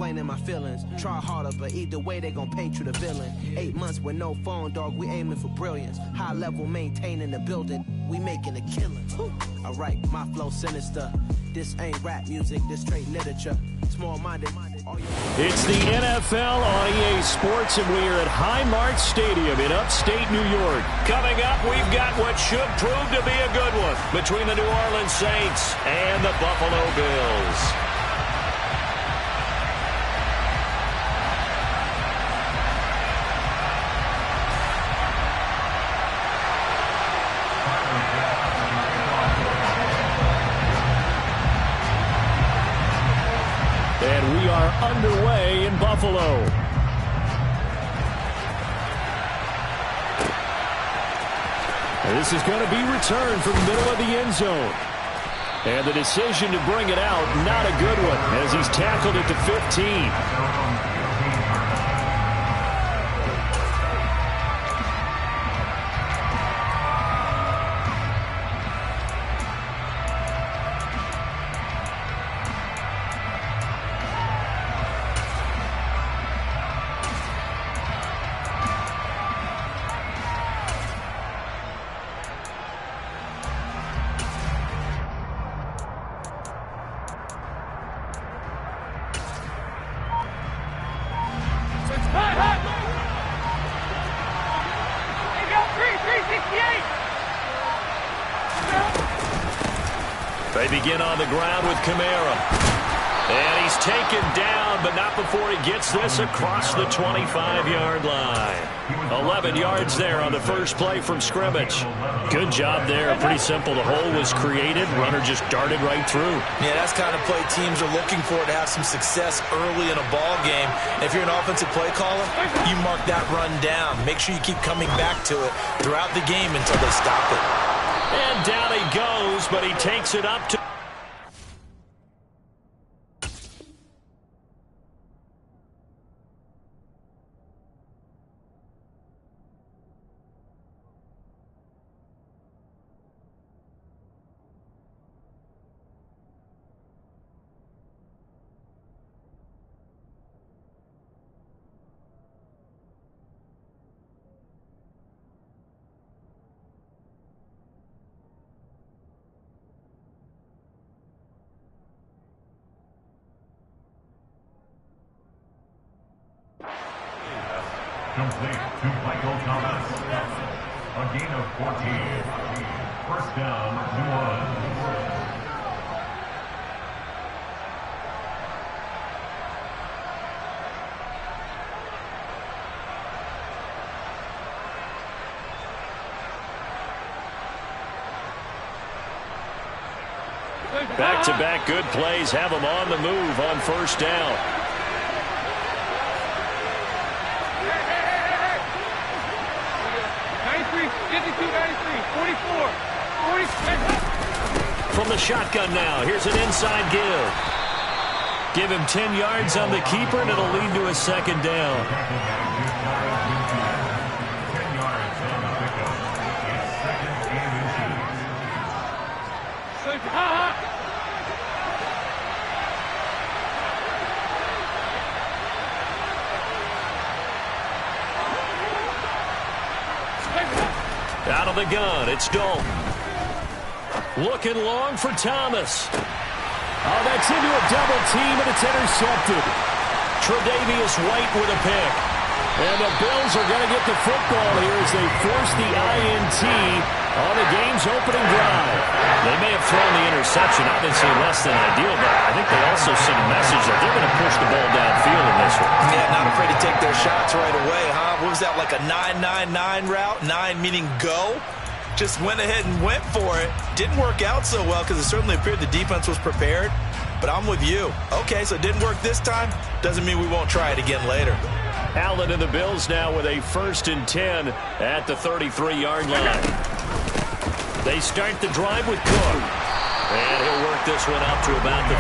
explaining my feelings. Try harder, but either way they gon' paint you the villain. 8 months with no phone, dog, we aiming for brilliance. High level maintaining the building, we making a killing. Alright, my flow sinister. This ain't rap music, this straight literature. Small-minded. It's the NFL on EA Sports, and we are at Highmark Stadium in upstate New York. Coming up, we've got what should prove to be a good one between the New Orleans Saints and the Buffalo Bills. And we are underway in Buffalo. This is going to be returned from the middle of the end zone. And the decision to bring it out, not a good one, as he's tackled at the 15. They begin on the ground with Kamara. And he's taken down, but not before he gets this across the 25-yard line. 11 yards there on the first play from scrimmage. Good job there. Pretty simple. The hole was created. Runner just darted right through. Yeah, that's the kind of play teams are looking for to have some success early in a ball game. If you're an offensive play caller, you mark that run down. Make sure you keep coming back to it throughout the game until they stop it. And down he goes, but he takes it up to... Complete to Michael Thomas. A gain of 14. First down, New Orleans. Back-to-back good plays have them on the move on first down. From the shotgun now, here's an inside give. Give him 10 yards on the keeper, and it'll lead to a second down. 10 yards on the pickup. It's second and inches. Out of the gun, it's Dalton. Looking long for Thomas. Oh, that's into a double team, and it's intercepted. Tre'Davious White with a pick. And the Bills are going to get the football here as they force the INT on the game's opening drive. They may have thrown the interception, obviously less than ideal, but I think they also sent a message that they're going to push the ball downfield in this one. Yeah, not afraid to take their shots right away, huh? What was that, like a 9-9-9 route? 9 meaning go? Just went ahead and went for it. Didn't work out so well because it certainly appeared the defense was prepared. But I'm with you. Okay, so it didn't work this time. Doesn't mean we won't try it again later. Allen and the Bills now with a 1st and 10 at the 33-yard line. They start the drive with Cook. And he'll work this one up to about the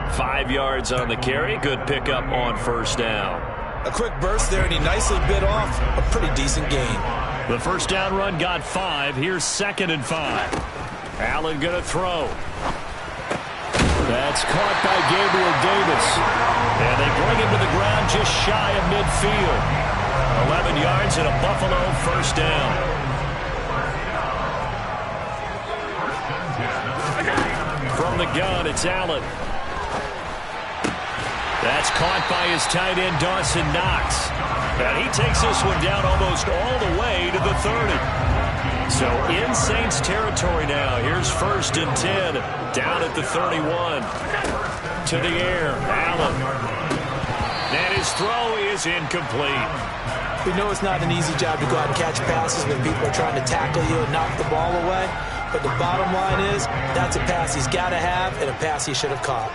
38. 5 yards on the carry. Good pickup on first down. A quick burst there, and he nicely bit off a pretty decent gain. The first down run got 5. Here's 2nd and 5. Allen going to throw. That's caught by Gabriel Davis. And they bring him to the ground just shy of midfield. 11 yards and a Buffalo first down. From the gun, it's Allen. That's caught by his tight end, Dawson Knox. And he takes this one down almost all the way to the 30. So in Saints territory now. Here's 1st and 10 down at the 31. To the air, Allen. And his throw is incomplete. We know it's not an easy job to go out and catch passes when people are trying to tackle you and knock the ball away. But the bottom line is that's a pass he's got to have and a pass he should have caught.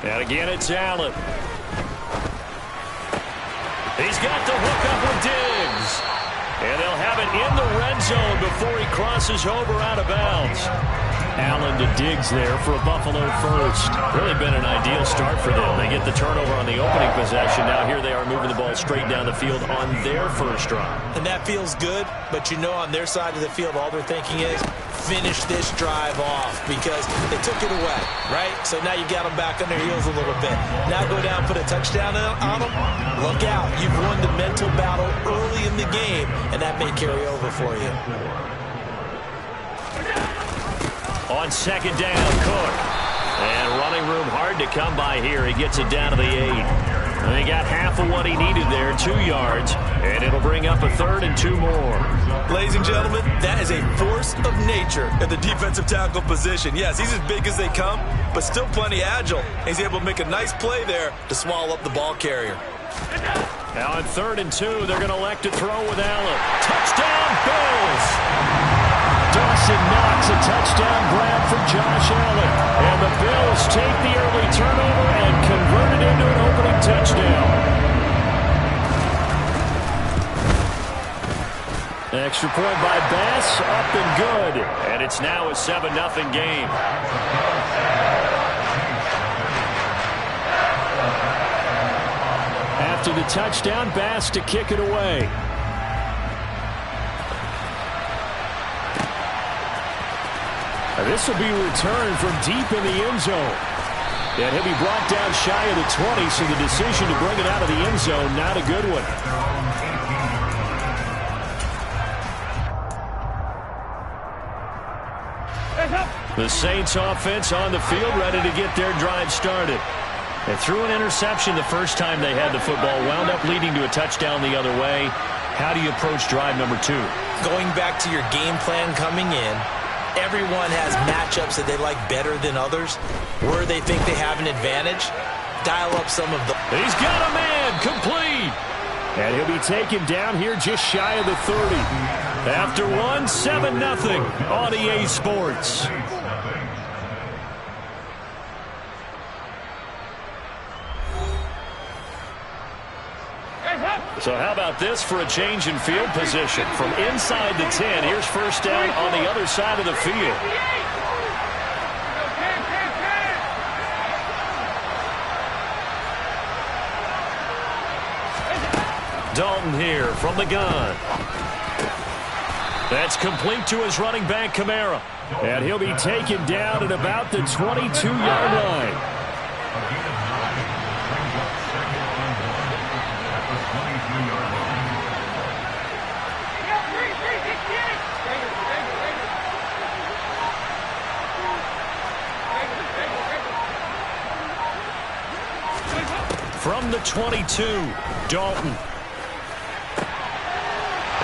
And again, it's Allen. He's got the hook up with Diggs. And they'll have it in the red zone before he crosses over out of bounds. Allen to Diggs there for a Buffalo first. Really been an ideal start for them. They get the turnover on the opening possession. Now here they are moving the ball straight down the field on their first drive. And that feels good, but you know on their side of the field all they're thinking is finish this drive off because they took it away, right? So now you got them back on their heels a little bit. Now go down, put a touchdown on them. Look out. You've won the mental battle early in the game, and that may carry over for you. On 2nd down, Cook. And running room hard to come by here. He gets it down to the 8. And he got half of what he needed there, 2 yards. And it'll bring up a 3rd and 2 more. Ladies and gentlemen, that is a force of nature at the defensive tackle position. Yes, he's as big as they come, but still plenty agile. He's able to make a nice play there to swallow up the ball carrier. Now on 3rd and 2, they're going to elect to throw with Allen. Touchdown, Bills! Dawson Knox, a touchdown grab for Josh Allen. And the Bills take the early turnover and convert it into an opening touchdown. Extra point by Bass, up and good. And it's now a 7-0 game. After the touchdown, Bass to kick it away. This will be returned from deep in the end zone. And he'll be brought down shy of the 20, so the decision to bring it out of the end zone, not a good one. The Saints offense on the field, ready to get their drive started. They threw an interception the first time they had the football, wound up leading to a touchdown the other way. How do you approach drive number 2? Going back to your game plan coming in, everyone has matchups that they like better than others. Where they think they have an advantage, dial up some of the... He's got a man, complete. And he'll be taken down here just shy of the 30. After one, 7-0 on EA Sports. So how about this for a change in field position? From inside the 10, here's 1st down on the other side of the field. Dalton here from the gun. That's complete to his running back, Kamara. And he'll be taken down at about the 22-yard line. From the 22, Dalton.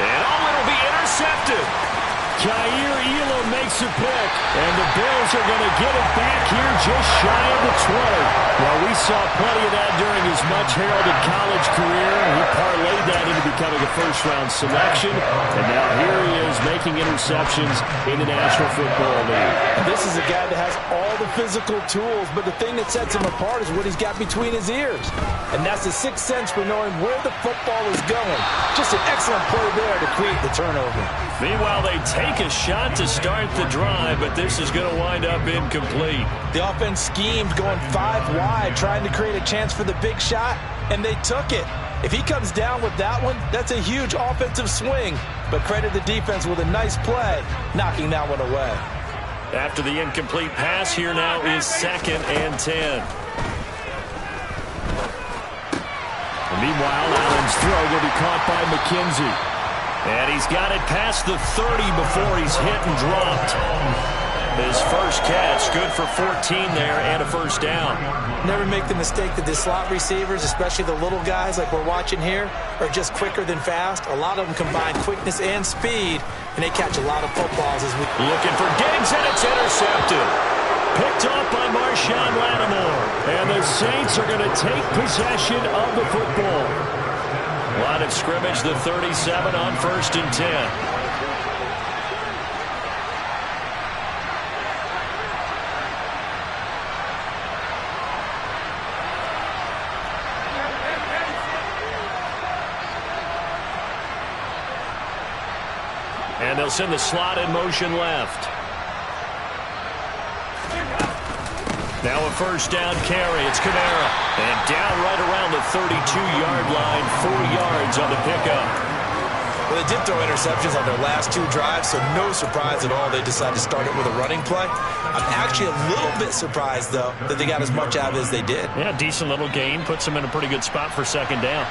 And it'll be intercepted. Kaiir Elam makes a pick, and the Bills are going to get it back here just shy of the 20. Well, we saw plenty of that during his much-heralded college career. He parlayed that into becoming a first-round selection, and now here he is making interceptions in the National Football League. And this is a guy that has all the physical tools, but the thing that sets him apart is what he's got between his ears. And that's the sixth sense for knowing where the football is going. Just an excellent play there to create the turnover. Meanwhile, they take a shot to start the drive, but this is going to wind up incomplete. The offense schemed going 5 wide, trying to create a chance for the big shot, and they took it. If he comes down with that one, that's a huge offensive swing. But credit the defense with a nice play, knocking that one away. After the incomplete pass, here now is 2nd and 10. Meanwhile, Allen's throw will be caught by McKenzie. And he's got it past the 30 before he's hit and dropped. His first catch, good for 14 there and a first down. Never make the mistake that the slot receivers, especially the little guys like we're watching here, are just quicker than fast. A lot of them combine quickness and speed, and they catch a lot of footballs. As we looking for Diggs, and it's intercepted. Picked up by Marshawn Lattimore. And the Saints are going to take possession of the football. Line of scrimmage, the 37 on 1st and 10. And they'll send the slot in motion left. Now a first down carry. It's Kamara. And down right around the 32-yard line. 4 yards on the pickup. Well, they did throw interceptions on their last 2 drives, so no surprise at all they decided to start it with a running play. I'm actually a little bit surprised, though, that they got as much out of it as they did. Yeah, decent little gain. Puts them in a pretty good spot for 2nd down.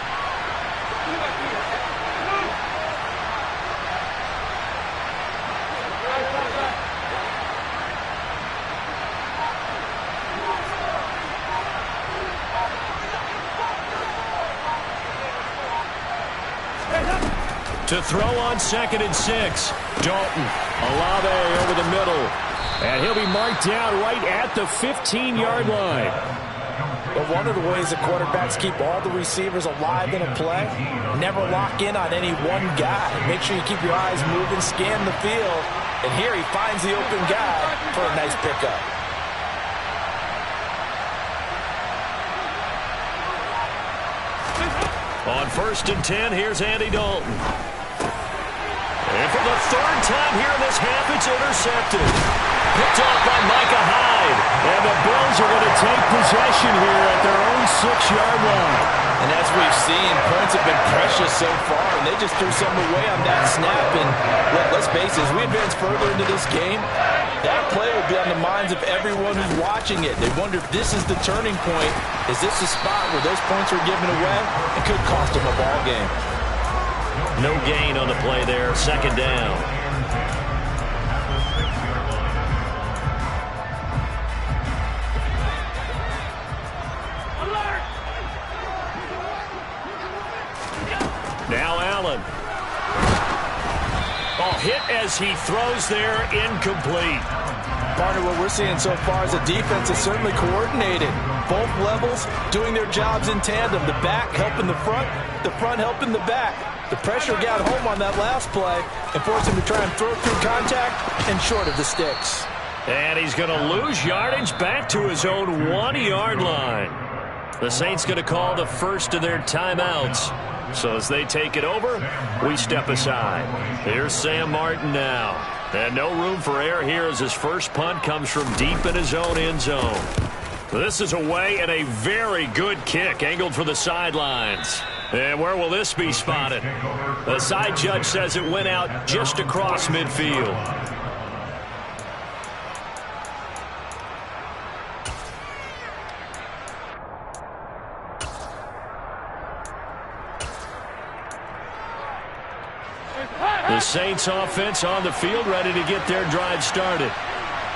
To throw on 2nd and 6. Dalton. Olave over the middle. And he'll be marked down right at the 15-yard line. But one of the ways that quarterbacks keep all the receivers alive in a play, never lock in on any one guy. Make sure you keep your eyes moving, scan the field. And here he finds the open guy for a nice pickup. On 1st and 10, here's Andy Dalton. And for the 3rd time here in this half, it's intercepted. Picked off by Micah Hyde. And the Bills are going to take possession here at their own 6-yard line. And as we've seen, points have been precious so far, and they just threw something away on that snap. And let's face it, as we advance further into this game, that play will be on the minds of everyone who's watching it. They wonder if this is the turning point. Is this the spot where those points are given away? It could cost them a ball game. No gain on the play there. 2nd down. Now Allen. Oh, hit as he throws there, incomplete. Partner, what we're seeing so far is the defense is certainly coordinated. Both levels doing their jobs in tandem. The back helping the front helping the back. The pressure got home on that last play and forced him to try and throw through contact and short of the sticks. And he's going to lose yardage back to his own 1-yard line. The Saints going to call the first of their timeouts. So as they take it over, we step aside. Here's Sam Martin now. And no room for error here as his first punt comes from deep in his own end zone. This is away and a very good kick angled for the sidelines. And where will this be spotted? The side judge says it went out just across midfield. The Saints offense on the field, ready to get their drive started.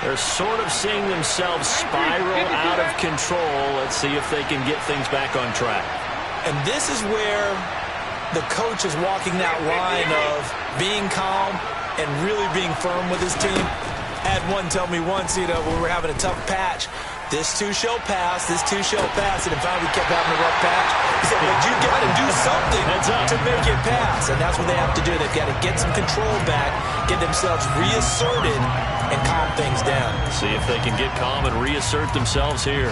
They're sort of seeing themselves spiral out of control. Let's see if they can get things back on track. And this is where the coach is walking that line of being calm and really being firm with his team. Had one tell me once, when we were having a tough patch, this too shall pass, this too shall pass, and finally we kept having a rough patch. He said, but you got to do something to make it pass, and that's what they have to do. They've got to get some control back, get themselves reasserted, and calm things down. See if they can get calm and reassert themselves here.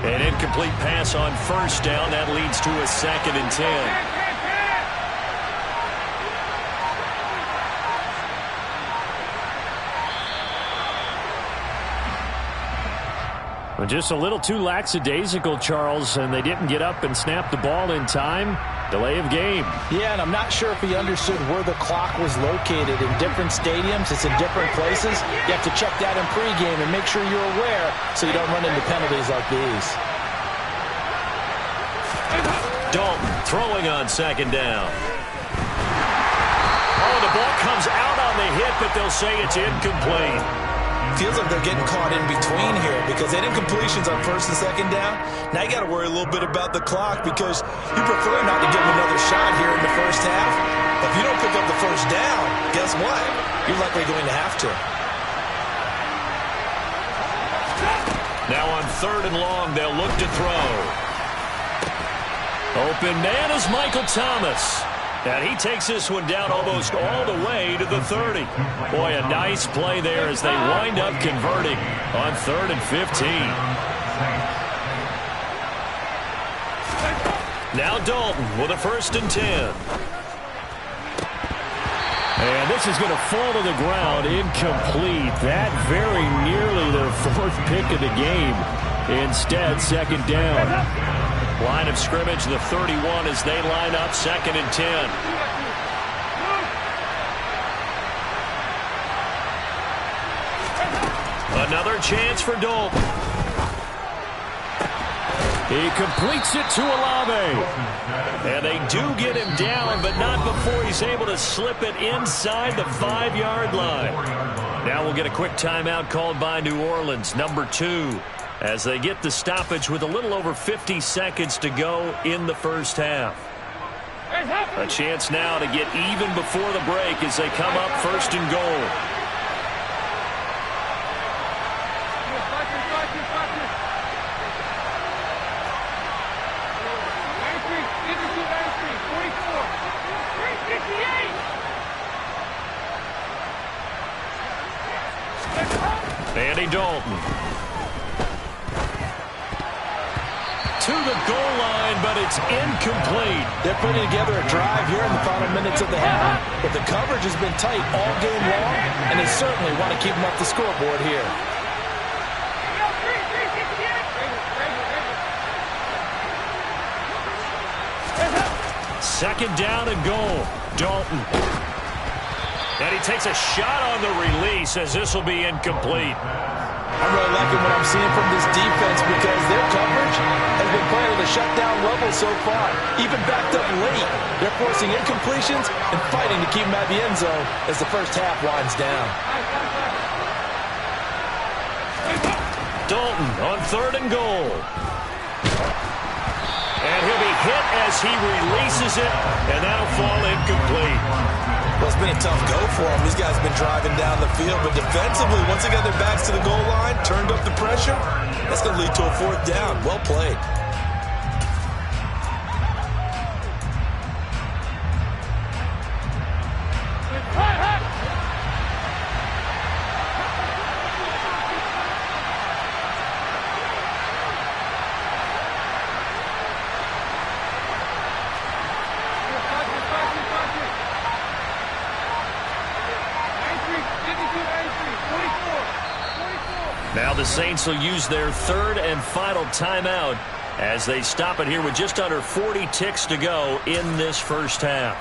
An incomplete pass on first down. That leads to a 2nd and 10. Well, just a little too lackadaisical, Charles, and they didn't get up and snap the ball in time. Delay of game. Yeah, and I'm not sure if he understood where the clock was located. In different stadiums, it's in different places. You have to check that in pregame and make sure you're aware so you don't run into penalties like these. Dalton throwing on second down. Oh, the ball comes out on the hit, but they'll say it's incomplete. Feels like they're getting caught in between here because they did completions on first and second down. Now you got to worry a little bit about the clock because you prefer not to give them another shot here in the first half. But if you don't pick up the first down, guess what? You're likely going to have to. Now on third and long, they'll look to throw. Open man is Michael Thomas. And he takes this one down almost all the way to the 30. Boy, a nice play there as they wind up converting on 3rd and 15. Now Dalton with a 1st and 10. And this is going to fall to the ground incomplete. That very nearly the 4th pick of the game. Instead, 2nd down. Line of scrimmage, the 31 as they line up 2nd and 10. Another chance for Dalton. He completes it to Olave. And they do get him down, but not before he's able to slip it inside the 5-yard line. Now we'll get a quick timeout called by New Orleans, number 2. As they get the stoppage with a little over 50 seconds to go in the first half. A chance now to get even before the break as they come up 1st and goal. Andy Dalton. To the goal line, but it's incomplete. They're putting together a drive here in the final minutes of the half, but the coverage has been tight all game long, and they certainly want to keep them off the scoreboard here. Second down and goal. Dalton. And he takes a shot on the release as this will be incomplete. I'm really liking what I'm seeing from this defense because their coverage has been playing at a shutdown level so far. Even backed up late, they're forcing incompletions and fighting to keep them out of the end zone as the first half winds down. Dalton on 3rd and goal. And he'll be hit as he releases it, and that'll fall incomplete. Well, it's been a tough go for them. These guys have been driving down the field, but defensively, once they got their backs to the goal line, turned up the pressure, that's going to lead to a 4th down. Well played. Now the Saints will use their 3rd and final timeout as they stop it here with just under 40 ticks to go in this first half.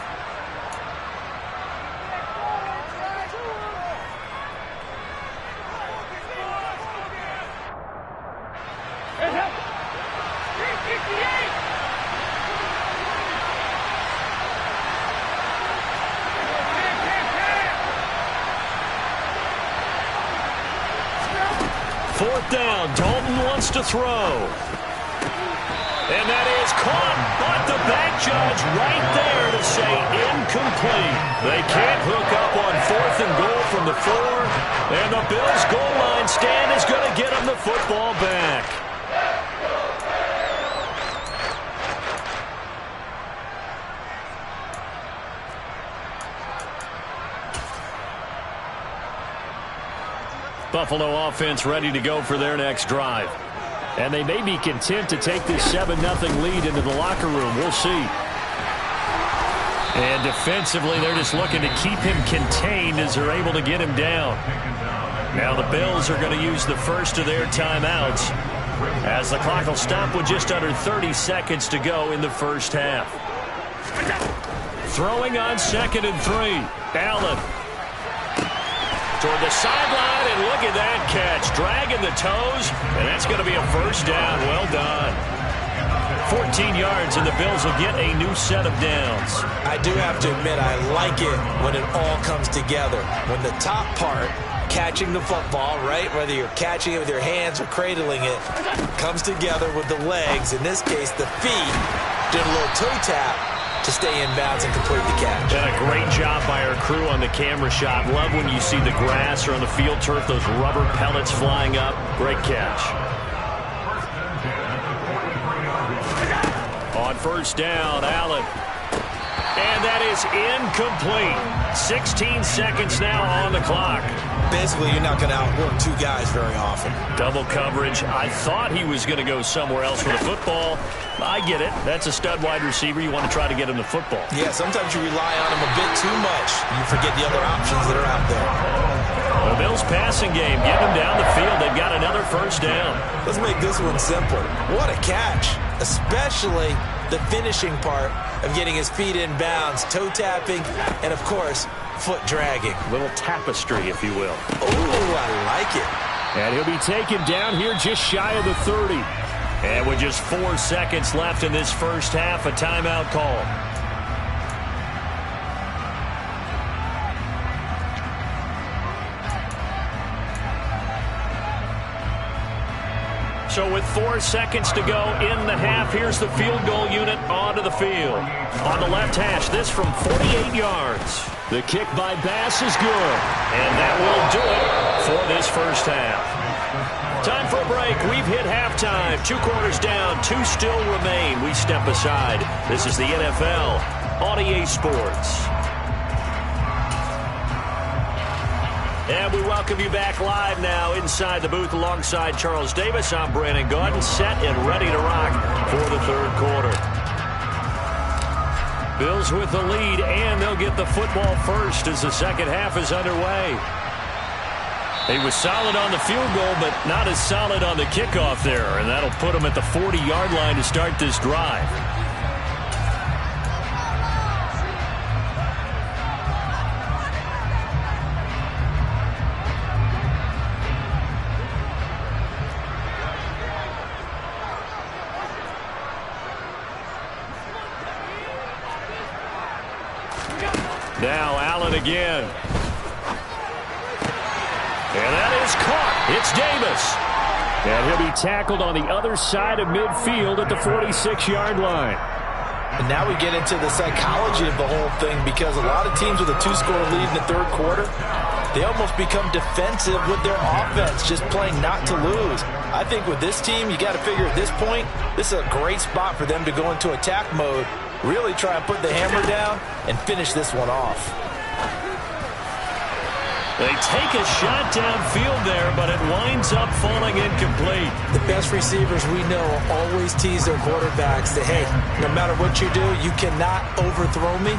Down. Dalton wants to throw. And that is caught, but the back judge right there to say incomplete. They can't hook up on 4th and goal from the 4, and the Bills' goal line stand is going to get them the football back. Buffalo offense ready to go for their next drive. And they may be content to take this 7-0 lead into the locker room. We'll see. And defensively, they're just looking to keep him contained as they're able to get him down. Now the Bills are going to use the first of their timeouts As the clock will stop with just under 30 seconds to go in the first half. Throwing on 2nd and 3. Allen. Toward the sideline, and look at that catch. Dragging the toes, and that's going to be a first down. Well done. 14 yards, and the Bills will get a new set of downs. I do have to admit, I like it when it all comes together. When the top part, catching the football, right, whether you're catching it with your hands or cradling it, comes together with the legs. In this case, the feet did a little toe tap to stay in bounds and complete the catch. And a great job by our crew on the camera shot. Love when you see the grass or on the field turf, those rubber pellets flying up. Great catch. On first down, Allen. And that is incomplete. 16 seconds now on the clock. Basically, you're not going to outwork two guys very often. Double coverage. I thought he was going to go somewhere else with the football. I get it. That's a stud wide receiver. You want to try to get him the football. Yeah, sometimes you rely on him a bit too much. You forget the other options that are out there. The Bills passing game. Get them down the field. They've got another first down. Let's make this one simple. What a catch. Especially the finishing part of getting his feet in bounds, toe tapping, and of course, foot dragging. Little tapestry, if you will. Oh, I like it. And he'll be taken down here just shy of the 30. And with just 4 seconds left in this first half, a timeout call. So with 4 seconds to go in the half, here's the field goal unit onto the field. On the left hash, this from 48 yards. The kick by Bass is good. And that will do it for this first half. Time for a break. We've hit halftime. 2 quarters down, 2 still remain. We step aside. This is the NFL on EA Sports. And we welcome you back live now inside the booth alongside Charles Davis. I'm Brandon Gaudin, set and ready to rock for the third quarter. Bills with the lead, and they'll get the football first as the second half is underway. He was solid on the field goal, but not as solid on the kickoff there, and that'll put him at the 40-yard line to start this drive. Now Allen again. And that is caught. It's Davis. And he'll be tackled on the other side of midfield at the 46-yard line. And now we get into the psychology of the whole thing, because a lot of teams with a 2-score lead in the third quarter, they almost become defensive with their offense, just playing not to lose. I think with this team, you got to figure at this point, this is a great spot for them to go into attack mode, really try and put the hammer down and finish this one off. They take a shot downfield there, but it winds up falling incomplete. The best receivers we know always tease their quarterbacks that, hey, no matter what you do, you cannot overthrow me.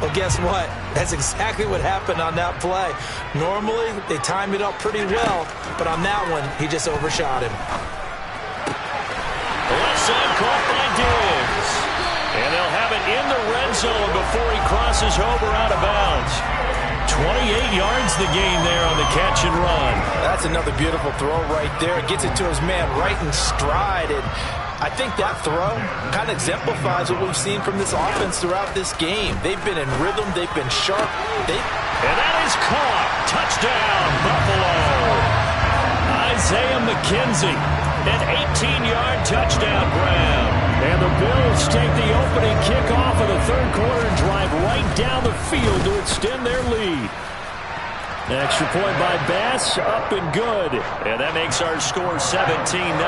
Well, guess what? That's exactly what happened on that play. Normally, they time it up pretty well, but on that one, he just overshot him. Left side caught by Diggs. And they'll have it in the red zone before he crosses over out of bounds. 28 yards the gain there on the catch and run. That's another beautiful throw right there. It gets it to his man right in stride. And I think that throw kind of exemplifies what we've seen from this offense throughout this game. They've been in rhythm. They've been sharp. And that is caught. Touchdown, Buffalo. Isaiah McKenzie, an 18-yard touchdown grab. And the Bills take the opening kickoff of the third quarter and drive right down the field to extend their lead. An extra point by Bass, up and good. And that makes our score 17-0.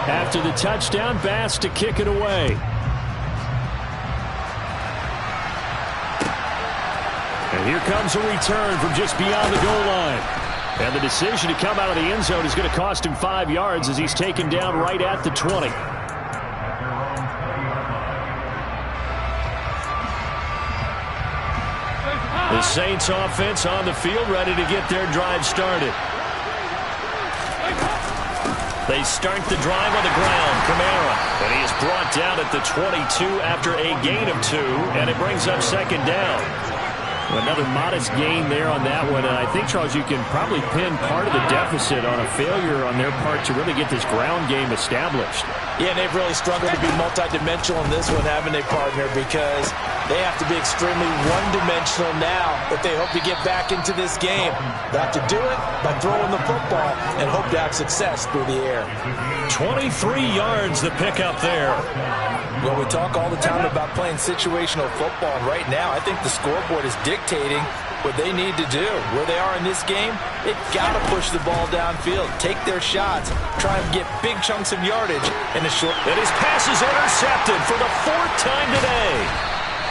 After the touchdown, Bass to kick it away. And here comes a return from just beyond the goal line. And the decision to come out of the end zone is going to cost him 5 yards as he's taken down right at the 20. The Saints offense on the field, ready to get their drive started. They start the drive on the ground. Kamara. And he is brought down at the 22 after a gain of 2, and it brings up second down. Another modest gain there on that one, and I think, Charles, you can probably pin part of the deficit on a failure on their part to really get this ground game established. Yeah, and they've really struggled to be multidimensional in this one, haven't they, partner? Because they have to be extremely one-dimensional now if they hope to get back into this game. They have to do it by throwing the football and hope to have success through the air. 23 yards the pickup there. Well, we talk all the time about playing situational football, and right now I think the scoreboard is dictating what they need to do. Where they are in this game, they've got to push the ball downfield, take their shots, try and get big chunks of yardage in a short. And his pass is intercepted for the 4th time today.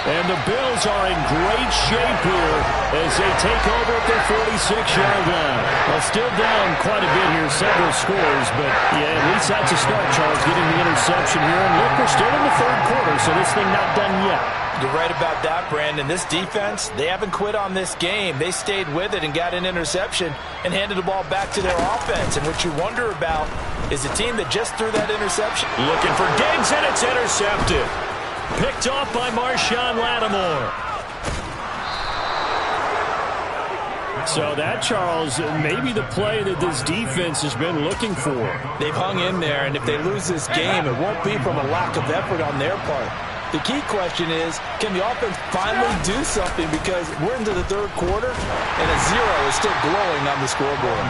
And the Bills are in great shape here as they take over at their 46-yard line. Well, still down quite a bit here, several scores, but yeah, at least that's a start, Charles, getting the interception here. And look, we're still in the 3rd quarter, so this thing not done yet. You're right about that, Brandon. This defense, they haven't quit on this game. They stayed with it and got an interception and handed the ball back to their offense. And what you wonder about is the team that just threw that interception. Looking for Diggs, and it's intercepted. Picked off by Marshawn Lattimore. So that, Charles, maybe the play that this defense has been looking for. They've hung in there, and if they lose this game, it won't be from a lack of effort on their part. The key question is, can the offense finally do something? Because we're into the 3rd quarter, and a 0 is still glowing on the scoreboard.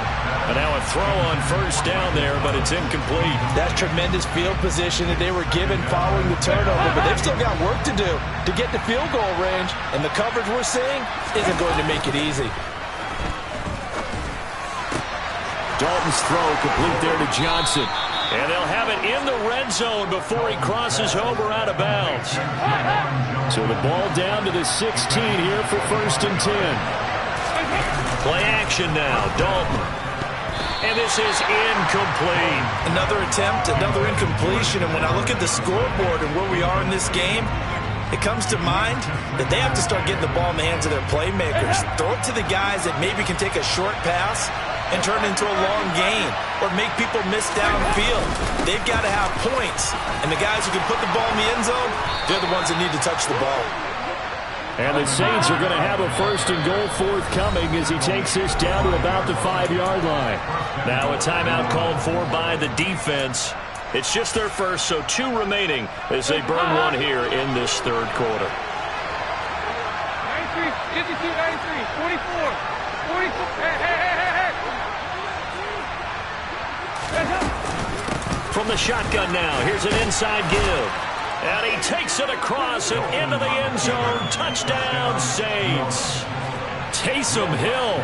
And now a throw on 1st down there, but it's incomplete. That's tremendous field position that they were given following the turnover, but they've still got work to do to get the field goal range, and the coverage we're seeing isn't going to make it easy. Dalton's throw complete there to Johnson. And they'll have it in the red zone before he crosses over out of bounds. So the ball down to the 16 here for 1st and 10. Play action now, Dalton. And this is incomplete. Another attempt, another incompletion. And when I look at the scoreboard and where we are in this game, it comes to mind that they have to start getting the ball in the hands of their playmakers. Throw it to the guys that maybe can take a short pass and turn it into a long gain or make people miss downfield. They've got to have points. And the guys who can put the ball in the end zone, they're the ones that need to touch the ball. And the Saints are going to have a 1st and goal forthcoming as he takes this down to about the 5-yard line. Now a timeout called for by the defense. It's just their first, so 2 remaining as they burn one here in this 3rd quarter. 93, 52, 93, 44, 44, hey. From the shotgun now, here's an inside give. And he takes it across and into the end zone. Touchdown, Saints. Taysom Hill,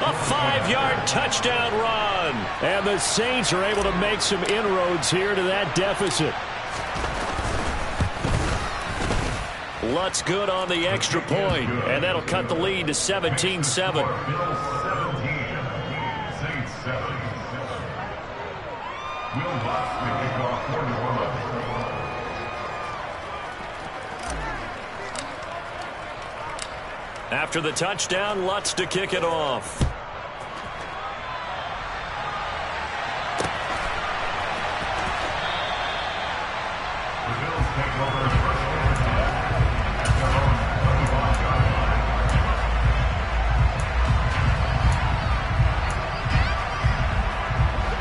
a 5-yard touchdown run. And the Saints are able to make some inroads here to that deficit. Lutz good on the extra point, and that'll cut the lead to 17-7. After the touchdown, Lutz to kick it off.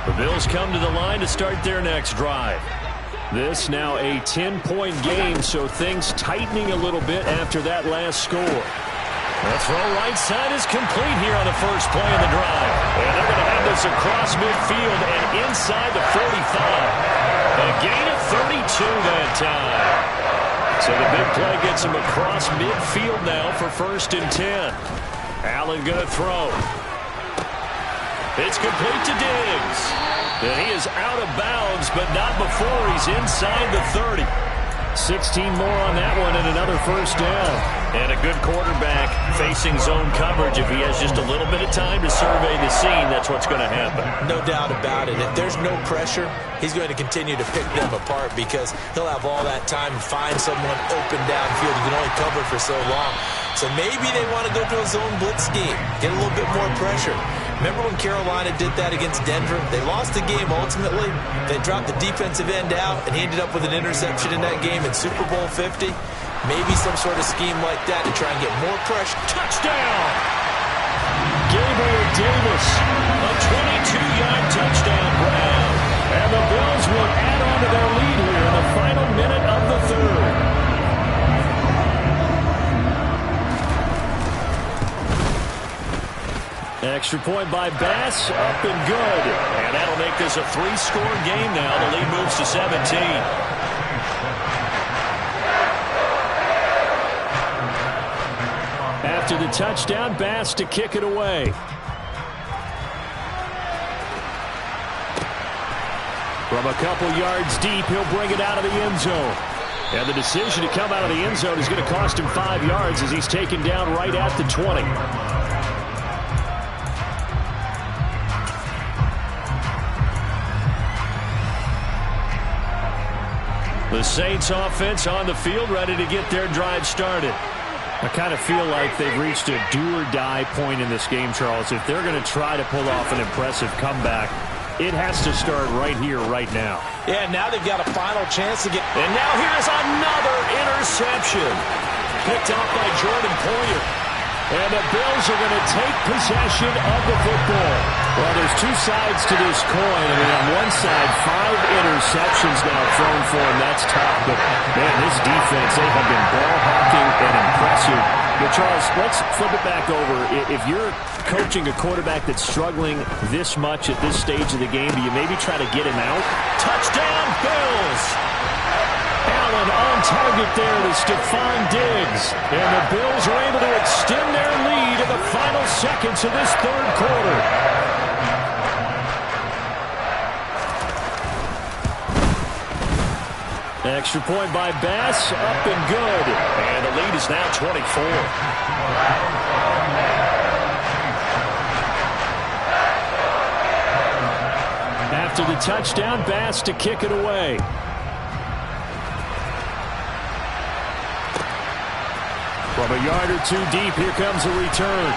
The Bills come to the line to start their next drive. This now a 10-point game, so things tightening a little bit after that last score. The throw right side is complete here on the first play of the drive. And they're going to have this across midfield and inside the 45. A gain of 32 that time. So the big play gets him across midfield now for 1st and 10. Allen going to throw. It's complete to Diggs. And he is out of bounds, but not before he's inside the 30. 16 more on that one and another 1st down. And a good quarterback facing zone coverage, if he has just a little bit of time to survey the scene, that's what's going to happen. No doubt about it. If there's no pressure, he's going to continue to pick them apart because he'll have all that time to find someone open downfield. He can only cover for so long. So maybe they want to go to a zone blitz scheme, get a little bit more pressure. Remember when Carolina did that against Denver? They lost the game ultimately. They dropped the defensive end out, and he ended up with an interception in that game in Super Bowl 50. Maybe some sort of scheme like that to try and get more pressure. Touchdown! Gabriel Davis, a 22-yard touchdown grab. And the Bills will add on to their lead here in the final minute of the third. Extra point by Bass, up and good. And that'll make this a 3-score game now. The lead moves to 17. After the touchdown, Bass to kick it away. From a couple yards deep, he'll bring it out of the end zone. And the decision to come out of the end zone is going to cost him 5 yards as he's taken down right at the 20. The Saints offense on the field, ready to get their drive started. I kind of feel like they've reached a do-or-die point in this game, Charles. If they're going to try to pull off an impressive comeback, it has to start right here, right now. Yeah, now they've got a final chance to get... And now here's another interception. Picked off by Jordan Poyer. And the Bills are going to take possession of the football. Well, there's two sides to this coin. I mean, on one side, 5 interceptions now thrown for him. That's tough. But, man, this defense, they have been ball hawking and impressive. But, Charles, let's flip it back over. If you're coaching a quarterback that's struggling this much at this stage of the game, do you maybe try to get him out? Touchdown, Bills! Allen on target there to Stephon Diggs. And the Bills are able to extend their lead in the final seconds of this third quarter. Extra point by Bass, up and good. And the lead is now 24. After the touchdown, Bass to kick it away. From a yard or two deep, here comes a return.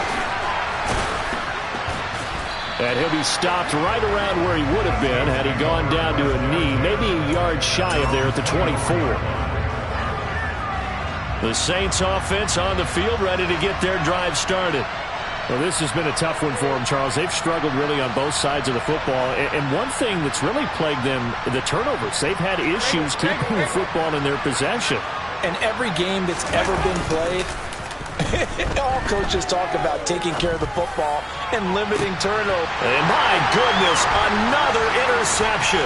And he'll be stopped right around where he would have been had he gone down to a knee, maybe a yard shy of there at the 24. The Saints offense on the field, ready to get their drive started. Well, this has been a tough one for them, Charles. They've struggled really on both sides of the football. And one thing that's really plagued them, the turnovers. They've had issues keeping the football in their possession. And every game that's ever been played, all coaches talk about taking care of the football and limiting turnover. And my goodness, another interception.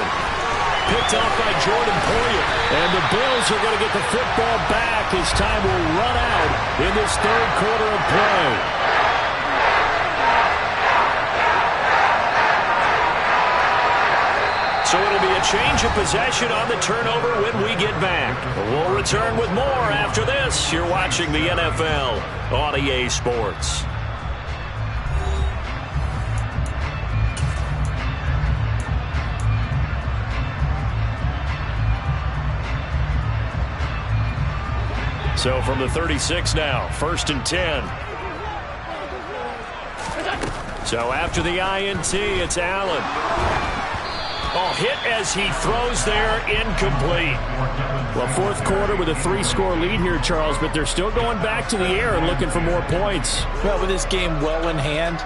Picked off by Jordan Poyer. And the Bills are going to get the football back as time will run out in this third quarter of play. So it'll be a change of possession on the turnover when we get back. We'll return with more after this. You're watching the NFL on EA Sports. So from the 36 now, 1st and 10. So after the INT, it's Allen. Oh, hit as he throws there, incomplete. Well, fourth quarter with a 3-score lead here, Charles, but they're still going back to the air and looking for more points. Well, with this game well in hand,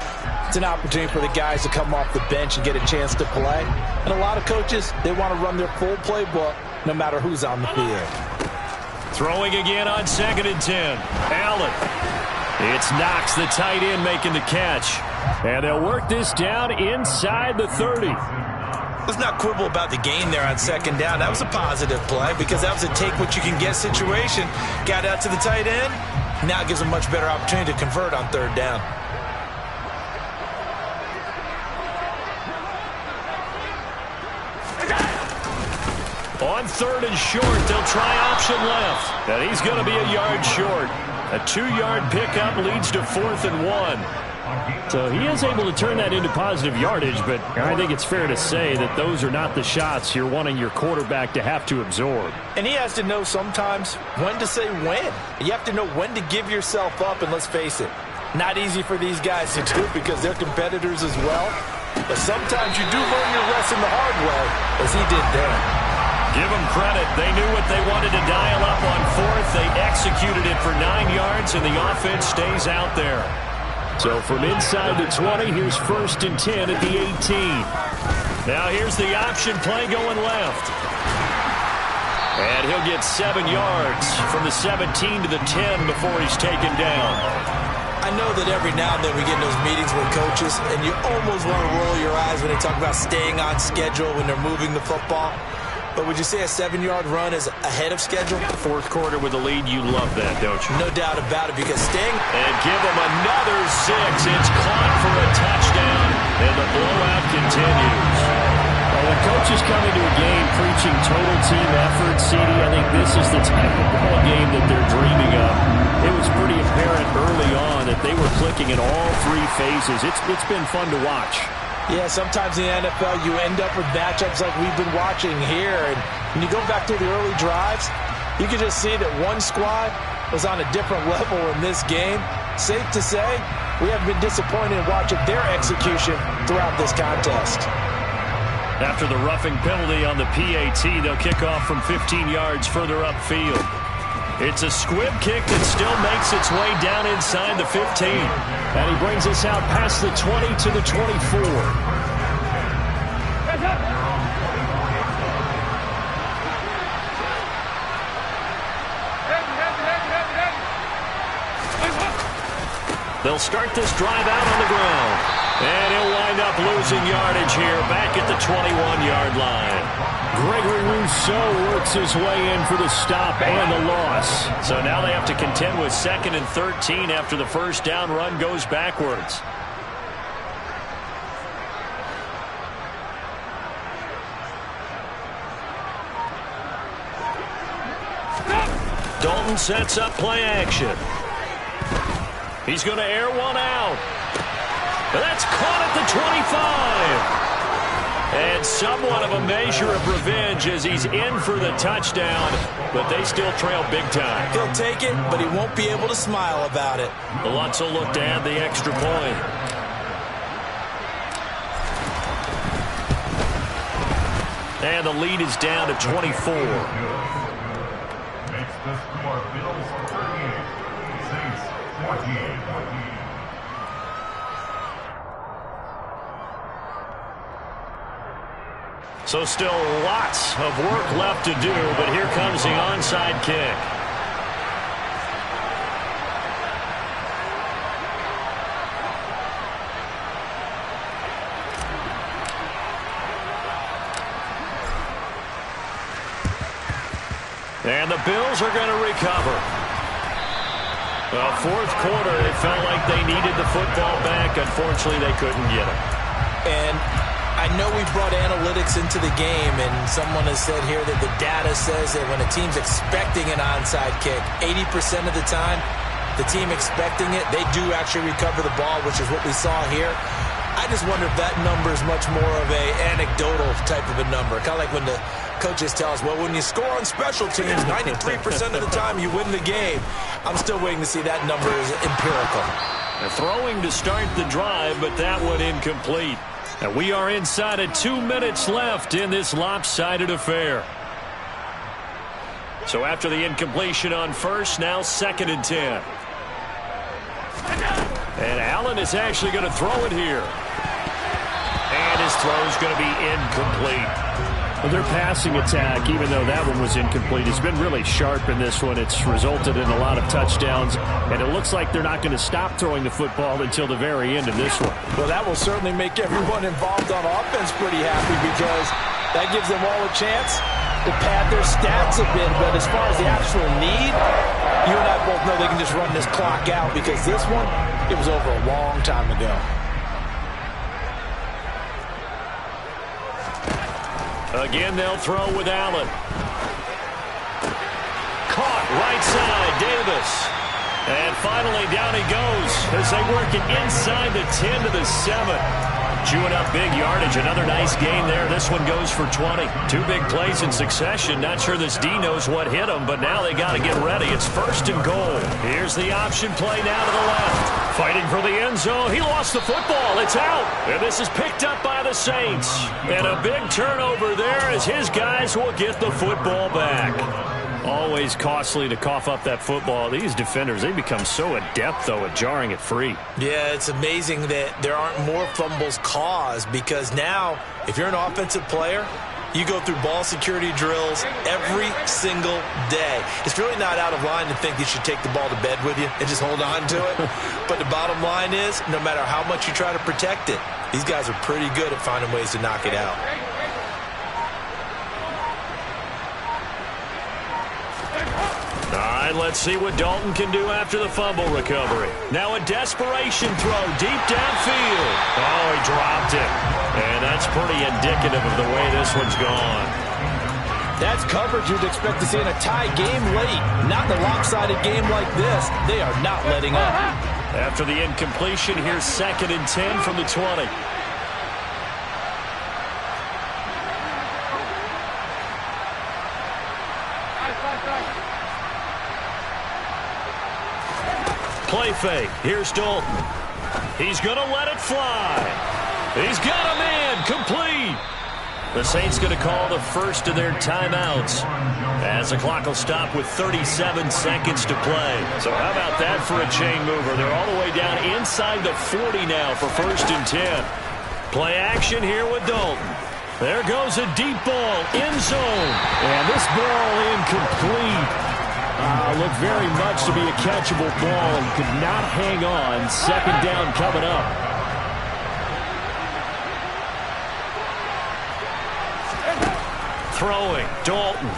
it's an opportunity for the guys to come off the bench and get a chance to play. And a lot of coaches, they want to run their full playbook no matter who's on the field. Throwing again on 2nd and 10. Allen. It's Knox, the tight end, making the catch. And they'll work this down inside the 30. Let's not quibble about the gain there on 2nd down. That was a positive play because that was a take-what-you-can-get situation. Got out to the tight end. Now it gives a much better opportunity to convert on 3rd down. On 3rd and short, they'll try option left. And he's going to be a yard short. A 2-yard pickup leads to 4th and 1. So he is able to turn that into positive yardage, but I think it's fair to say that those are not the shots you're wanting your quarterback to have to absorb. And he has to know sometimes when to say when. You have to know when to give yourself up, and let's face it, not easy for these guys to do because they're competitors as well. But sometimes you do learn your lesson the hard way, as he did there. Give them credit. They knew what they wanted to dial up on 4th. They executed it for 9 yards, and the offense stays out there. So from inside the 20, here's 1st and 10 at the 18. Now here's the option play going left. And he'll get 7 yards from the 17 to the 10 before he's taken down. I know that every now and then we get in those meetings with coaches, and you almost want to roll your eyes when they talk about staying on schedule when they're moving the football. But would you say a 7-yard run is ahead of schedule? 4th quarter with a lead, you love that, don't you? No doubt about it, because staying... And give them another 6. It's caught for a touchdown, and the blowout continues. Well, when coaches come into a game preaching total team effort, CD, I think this is the type of ball game that they're dreaming of. It was pretty apparent early on that they were clicking in all 3 phases. It's been fun to watch. Yeah, sometimes in the NFL you end up with matchups like we've been watching here. And when you go back to the early drives, you can just see that one squad was on a different level in this game. Safe to say, we haven't been disappointed in watching their execution throughout this contest. After the roughing penalty on the PAT, they'll kick off from 15 yards further upfield. It's a squib kick that still makes its way down inside the 15. And he brings us out past the 20 to the 24. They'll start this drive out on the ground. And he'll wind up losing yardage here back at the 21-yard line. Gregory Rousseau works his way in for the stop and the loss. So now they have to contend with 2nd and 13 after the first down run goes backwards. Dalton sets up play action. He's going to air one out. But that's caught at the 25. And somewhat of a measure of revenge as he's in for the touchdown, but they still trail big time. He'll take it, but he won't be able to smile about it. The Lutz will look to add the extra point. And the lead is down to 24. Makes the score Bills 38, Saints 14. So still lots of work left to do, but here comes the onside kick. And the Bills are going to recover. Well, 4th quarter, it felt like they needed the football back. Unfortunately, they couldn't get it. And I know we brought analytics into the game, and someone has said here that the data says that when a team's expecting an onside kick, 80% of the time, the team expecting it, they do actually recover the ball, which is what we saw here. I just wonder if that number is much more of a anecdotal type of a number. Kind of like when the coaches tell us, well, when you score on special teams, 93% of the time you win the game. I'm still waiting to see that number is empirical. They're throwing to start the drive, but that one incomplete. And we are inside of 2 minutes left in this lopsided affair. So after the incompletion on first, now 2nd and 10. And Allen is actually going to throw it here. And his throw is going to be incomplete. Well, their passing attack, even though that one was incomplete, has been really sharp in this one. It's resulted in a lot of touchdowns, and it looks like they're not going to stop throwing the football until the very end of this one. Well, that will certainly make everyone involved on offense pretty happy because that gives them all a chance to pad their stats a bit. But as far as the actual need, you and I both know they can just run this clock out because this one, it was over a long time ago. Again, they'll throw with Allen. Caught right side, Davis. And finally, down he goes as they work it inside the 10 to the 7. Chewing up big yardage. Another nice gain there. This one goes for 20. Two big plays in succession. Not sure this D knows what hit him, but now they got to get ready. It's 1st and goal. Here's the option play now to the left. Fighting for the end zone. He lost the football. It's out. And this is picked up by the Saints. And a big turnover there as his guys will get the football back. Always costly to cough up that football. These defenders, they become so adept, though, at jarring it free. Yeah, it's amazing that there aren't more fumbles caused because now, if you're an offensive player, you go through ball security drills every single day. It's really not out of line to think you should take the ball to bed with you and just hold on to it. But the bottom line is, no matter how much you try to protect it, these guys are pretty good at finding ways to knock it out. All right, let's see what Dalton can do after the fumble recovery. Now a desperation throw deep downfield. Oh, he dropped it. And that's pretty indicative of the way this one's gone. That's coverage you'd expect to see in a tie game late. Not in a lopsided game like this. They are not letting up. After the incompletion, here's 2nd and 10 from the 20. Play fake. Here's Dalton. He's going to let it fly. He's got a man. Complete. The Saints going to call the first of their timeouts as the clock will stop with 37 seconds to play. So how about that for a chain mover? They're all the way down inside the 40 now for 1st and 10. Play action here with Dalton. There goes a deep ball. End zone. And this ball incomplete. Looked very much to be a catchable ball and could not hang on. 2nd down coming up. Throwing, Dalton.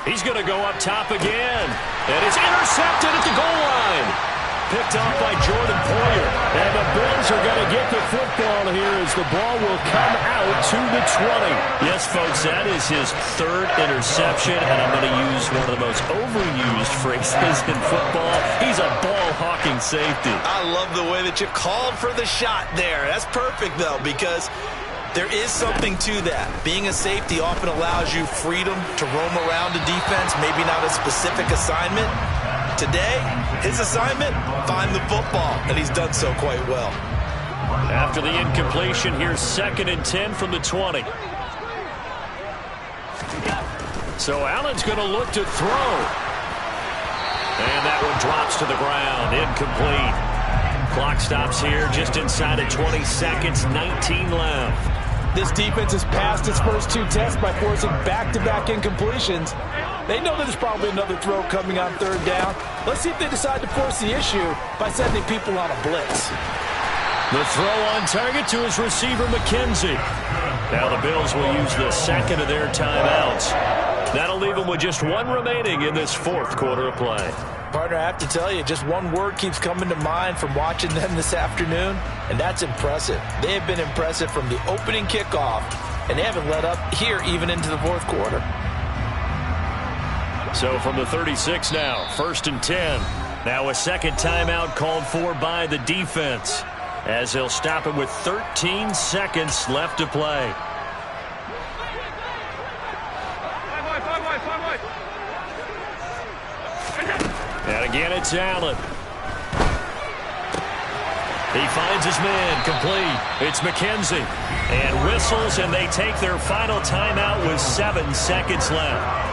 He's going to go up top again. And it's intercepted at the goal line. Picked off by Jordan Poyer. And the Bills are going to get the football here as the ball will come out to the 20. Yes, folks, that is his 3rd interception. And I'm going to use one of the most overused phrases in football. He's a ball-hawking safety. I love the way that you called for the shot there. That's perfect, though, because there is something to that. Being a safety often allows you freedom to roam around the defense, maybe not a specific assignment. Today, his assignment, find the football, and he's done so quite well. After the incompletion, here's 2nd and 10 from the 20. So Allen's going to look to throw. And that one drops to the ground, incomplete. Clock stops here just inside of 20 seconds, 19 left. This defense has passed its first 2 tests by forcing back-to-back incompletions. They know there's probably another throw coming on 3rd down. Let's see if they decide to force the issue by sending people on a blitz. The throw on target to his receiver, McKenzie. Now the Bills will use the 2nd of their timeouts. That'll leave them with just 1 remaining in this 4th quarter of play. Partner, I have to tell you, just one word keeps coming to mind from watching them this afternoon, and that's impressive. They have been impressive from the opening kickoff, and they haven't let up here even into the 4th quarter. So from the 36 now, 1st and 10. Now a 2nd timeout called for by the defense as they'll stop it with 13 seconds left to play. And again, it's Allen. He finds his man, complete. It's McKenzie. And whistles, and they take their final timeout with 7 seconds left.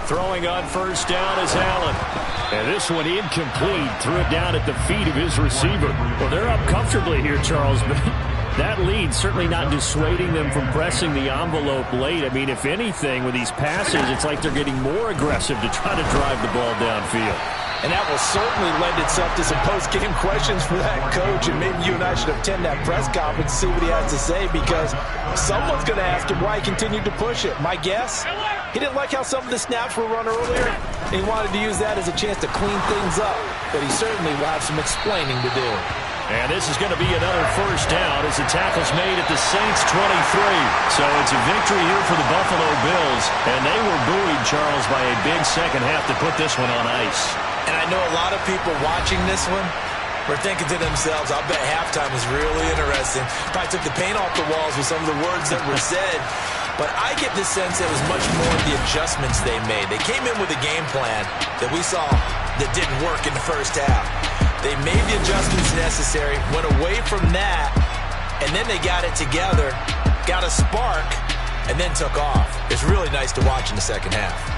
Throwing on 1st down is Allen. And this one incomplete. Threw it down at the feet of his receiver. Well, they're up comfortably here, Charles. But That lead certainly not dissuading them from pressing the envelope late. I mean, if anything, with these passes, it's like they're getting more aggressive to try to drive the ball downfield. And that will certainly lend itself to some post-game questions for that coach, and maybe you and I should attend that press conference and see what he has to say, because someone's going to ask him why he continued to push it. My guess, he didn't like how some of the snaps were run earlier, and he wanted to use that as a chance to clean things up, but he certainly will have some explaining to do. And this is going to be another first down as the tackle's made at the Saints' 23. So it's a victory here for the Buffalo Bills, and they were buoyed, Charles, by a big second half to put this one on ice. And I know a lot of people watching this one were thinking to themselves, I bet halftime was really interesting. Probably took the paint off the walls with some of the words that were said. But I get the sense it was much more of the adjustments they made. They came in with a game plan that we saw that didn't work in the first half. They made the adjustments necessary, went away from that, and then they got it together, got a spark, and then took off. It's really nice to watch in the second half.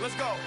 Let's go.